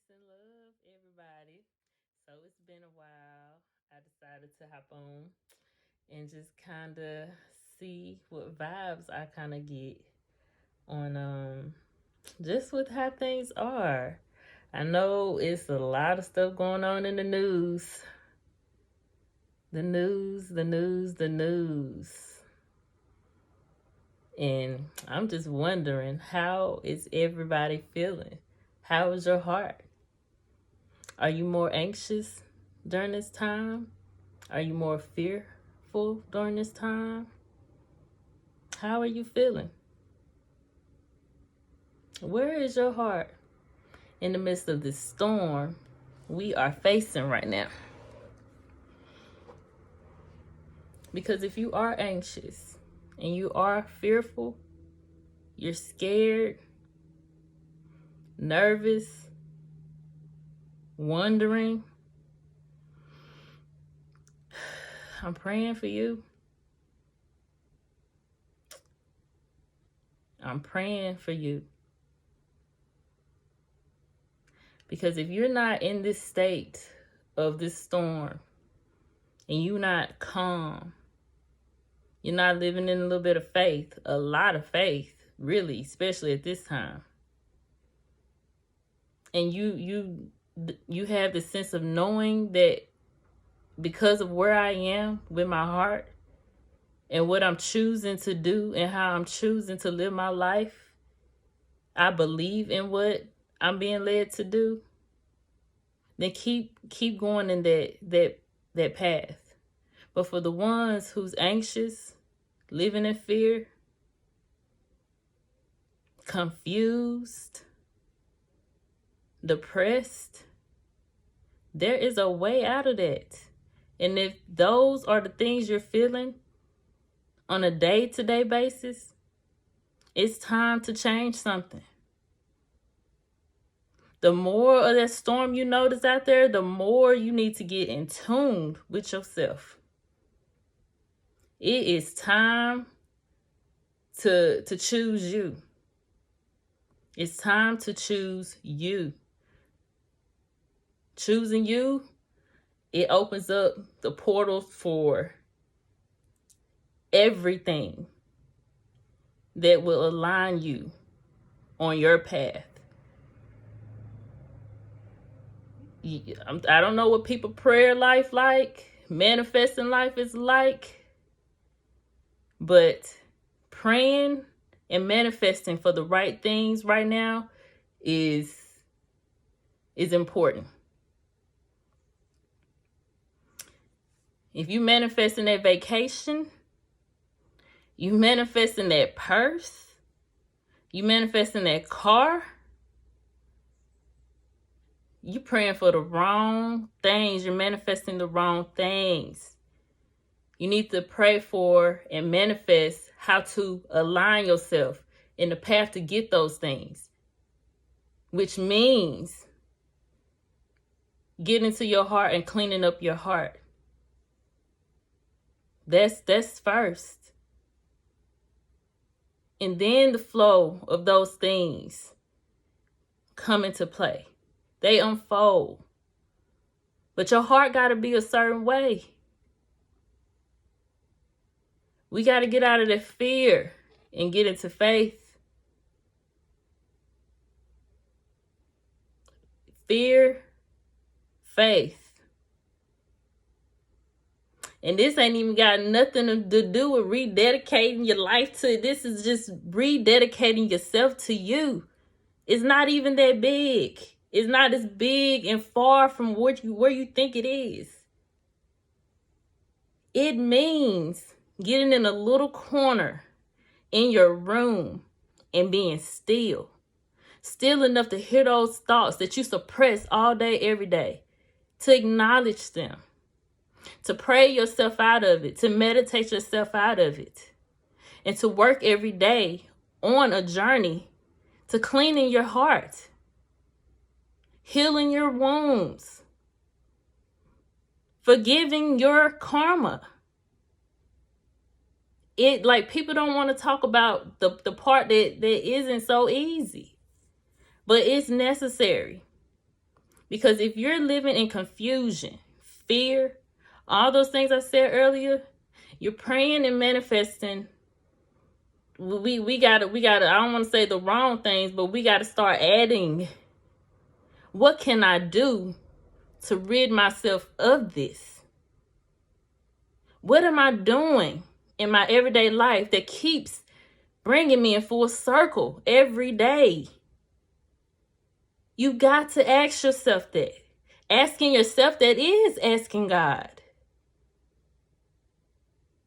Peace and love, everybody. So it's been a while. I decided to hop on and just kind of see what vibes I kind of get on just with how things are. I know it's a lot of stuff going on in the news. The news. And I'm just wondering, how is everybody feeling? How is your heart? Are you more anxious during this time? Are you more fearful during this time? How are you feeling? Where is your heart in the midst of this storm we are facing right now? Because if you are anxious and you are fearful, you're scared, nervous, wondering, I'm praying for you. I'm praying for you. Because if you're not in this state of this storm and you're not calm, you're not living in a little bit of faith, a lot of faith, really, especially at this time. And you have the sense of knowing that because of where I am with my heart and what I'm choosing to do and how I'm choosing to live my life, I believe in what I'm being led to do, then keep going in that path. But for the ones who's anxious, living in fear, confused, depressed, there is a way out of that. And if those are the things you're feeling on a day-to-day basis, it's time to change something. The more of that storm you notice out there, the more you need to get in tune with yourself. It is time to choose you. It's time to choose you. Choosing you, it opens up the portals for everything that will align you on your path. I don't know what people prayer life like, manifesting life is like, but praying and manifesting for the right things right now is important. If you manifesting that vacation, you manifesting that purse, you manifesting that car, you praying for the wrong things. You're manifesting the wrong things. You need to pray for and manifest how to align yourself in the path to get those things, which means getting to your heart and cleaning up your heart. That's first. And then the flow of those things come into play. They unfold. But your heart got to be a certain way. We got to get out of that fear and get into faith. Fear, faith. And this ain't even got nothing to do with rededicating your life to it. This is just rededicating yourself to you. It's not even that big. It's not as big and far from where you think it is. It means getting in a little corner in your room and being still. Still enough to hear those thoughts that you suppress all day, every day. To acknowledge them. To pray yourself out of it. To meditate yourself out of it. And to work every day on a journey to cleaning your heart. Healing your wounds. Forgiving your karma. It like people don't want to talk about the part that isn't so easy. But it's necessary. Because if you're living in confusion, fear, all those things I said earlier, you're praying and manifesting. We gotta, I don't want to say the wrong things, but we gotta start adding, what can I do to rid myself of this? What am I doing in my everyday life that keeps bringing me in full circle every day? You got to ask yourself that. Asking yourself that is asking God.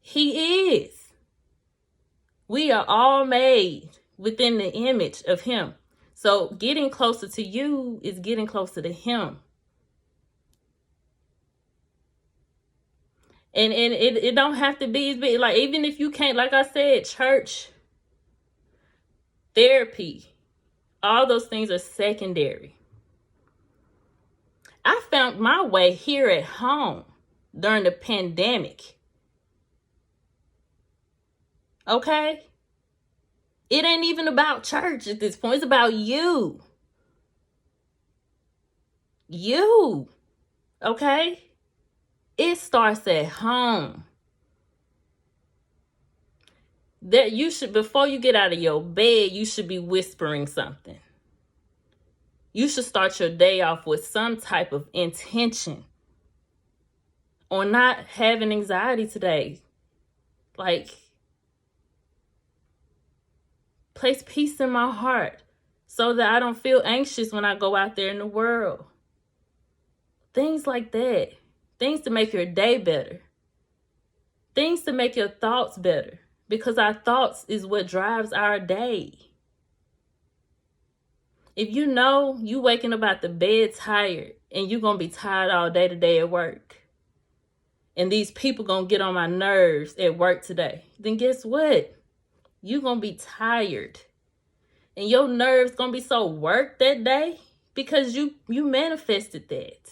He is. We are all made within the image of Him. So getting closer to you is getting closer to Him. And it don't have to be big. Like, even if you can't, like I said, church, therapy, all those things are secondary. I found my way here at home during the pandemic. Okay? It ain't even about church at this point. It's about you. You. Okay? It starts at home. That you should, before you get out of your bed, you should be whispering something. You should start your day off with some type of intention on not having anxiety today. Like, place peace in my heart so that I don't feel anxious when I go out there in the world. Things like that. Things to make your day better. Things to make your thoughts better. Because our thoughts is what drives our day. If you know you waking up out the bed tired and you're going to be tired all day today at work, and these people going to get on my nerves at work today, then guess what? You're going to be tired. And your nerves going to be so worked that day because you manifested that.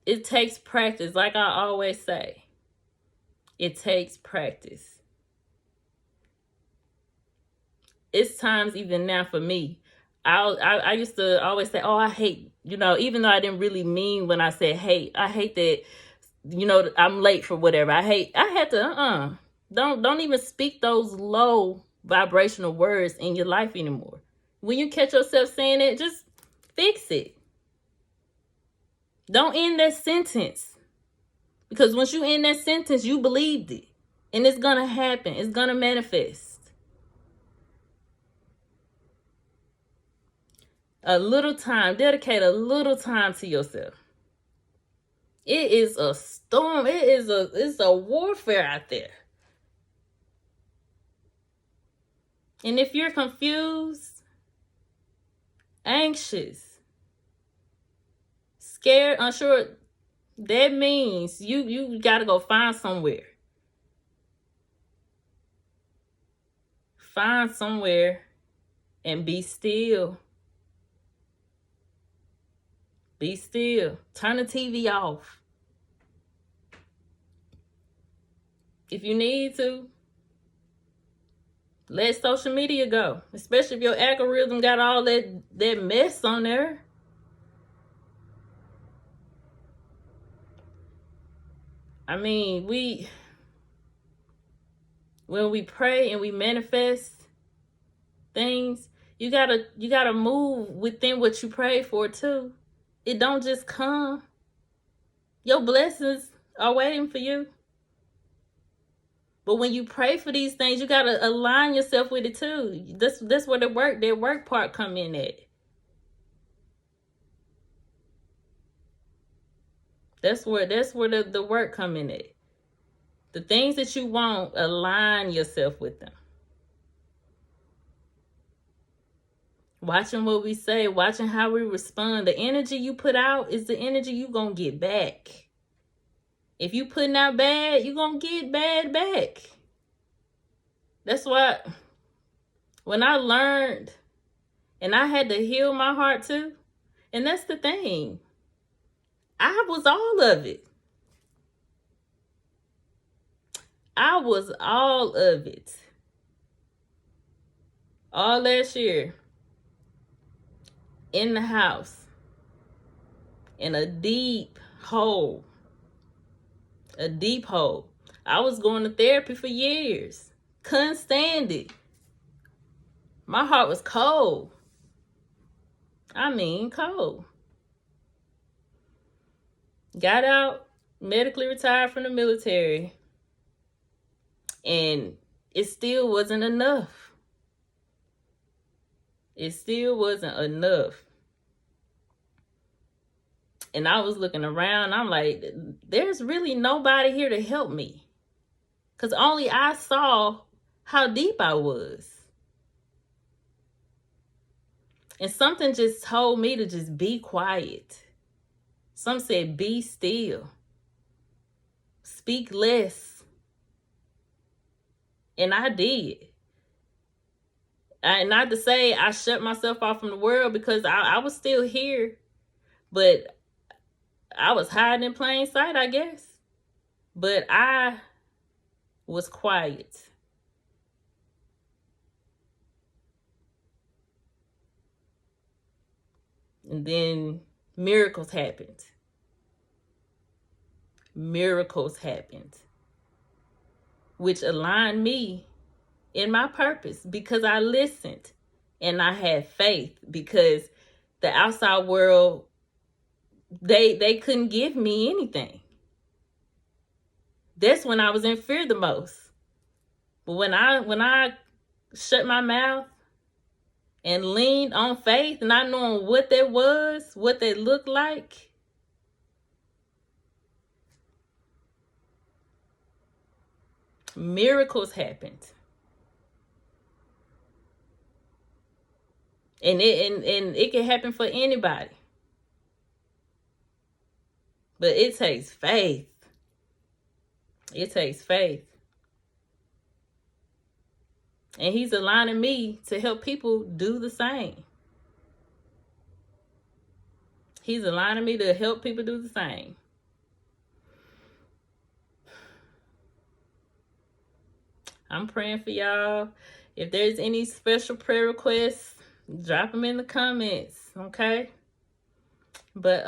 It takes practice. Like I always say, it takes practice. It's times even now for me. I used to always say, oh, I hate, even though I didn't really mean when I said hate. I hate that, I'm late for whatever. I had to, don't even speak those low vibrational words in your life anymore. When you catch yourself saying it, just fix it. Don't end that sentence. Because once you end that sentence, you believed it. And it's going to happen. It's going to manifest. A little time. Dedicate a little time to yourself. It is a storm. It's a warfare out there. And if you're confused, anxious, scared, unsure, that means you got to go find somewhere. Find somewhere and be still. Be still. Turn the TV off. If you need to, let social media go. Especially if your algorithm got all that mess on there. I mean, when we pray and we manifest things, you gotta move within what you pray for too. It don't just come. Your blessings are waiting for you. But when you pray for these things, you gotta align yourself with it too. That's where their work part come in at. That's where the work come in at. The things that you want, align yourself with them. Watching what we say, watching how we respond. The energy you put out is the energy you gonna get back. If you putting out bad, you gonna get bad back. That's why when I learned, and I had to heal my heart too, and that's the thing. I was all of it. I was all of it. All last year. in the house in a deep hole. A deep hole. I was going to therapy for years. Couldn't stand it. My heart was cold. I mean, cold. Got out, medically retired from the military, and it still wasn't enough. It still wasn't enough. And I was looking around, I'm like, there's really nobody here to help me. Because only I saw how deep I was. And something just told me to just be quiet. Some said, be still. Speak less. And I did. And not to say I shut myself off from the world, because I was still here. But I was hiding in plain sight, I guess. But I was quiet. And then miracles happened. Miracles happened, which aligned me in my purpose, because I listened and I had faith, because the outside world, they couldn't give me anything. That's when I was in fear the most. But when I shut my mouth and leaned on faith, not knowing what that was, what they looked like, miracles happened. And it can happen for anybody. But it takes faith. It takes faith. And he's aligning me to help people do the same. He's aligning me to help people do the same. I'm praying for y'all. If there's any special prayer requests, drop them in the comments, okay? But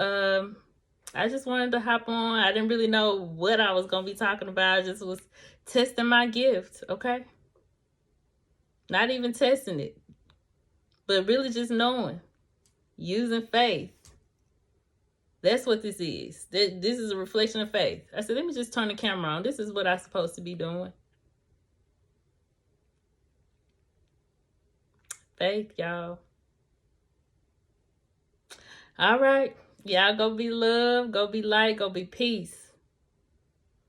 I just wanted to hop on. I didn't really know what I was going to be talking about. I just was testing my gift, okay? Not even testing it, but really just knowing, using faith. That's what this is. This is a reflection of faith. I said, let me just turn the camera on. This is what I'm supposed to be doing. Faith, y'all. All right. Y'all go be love, go be light, go be peace.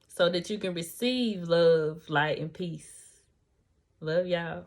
So that you can receive love, light, and peace. Love y'all.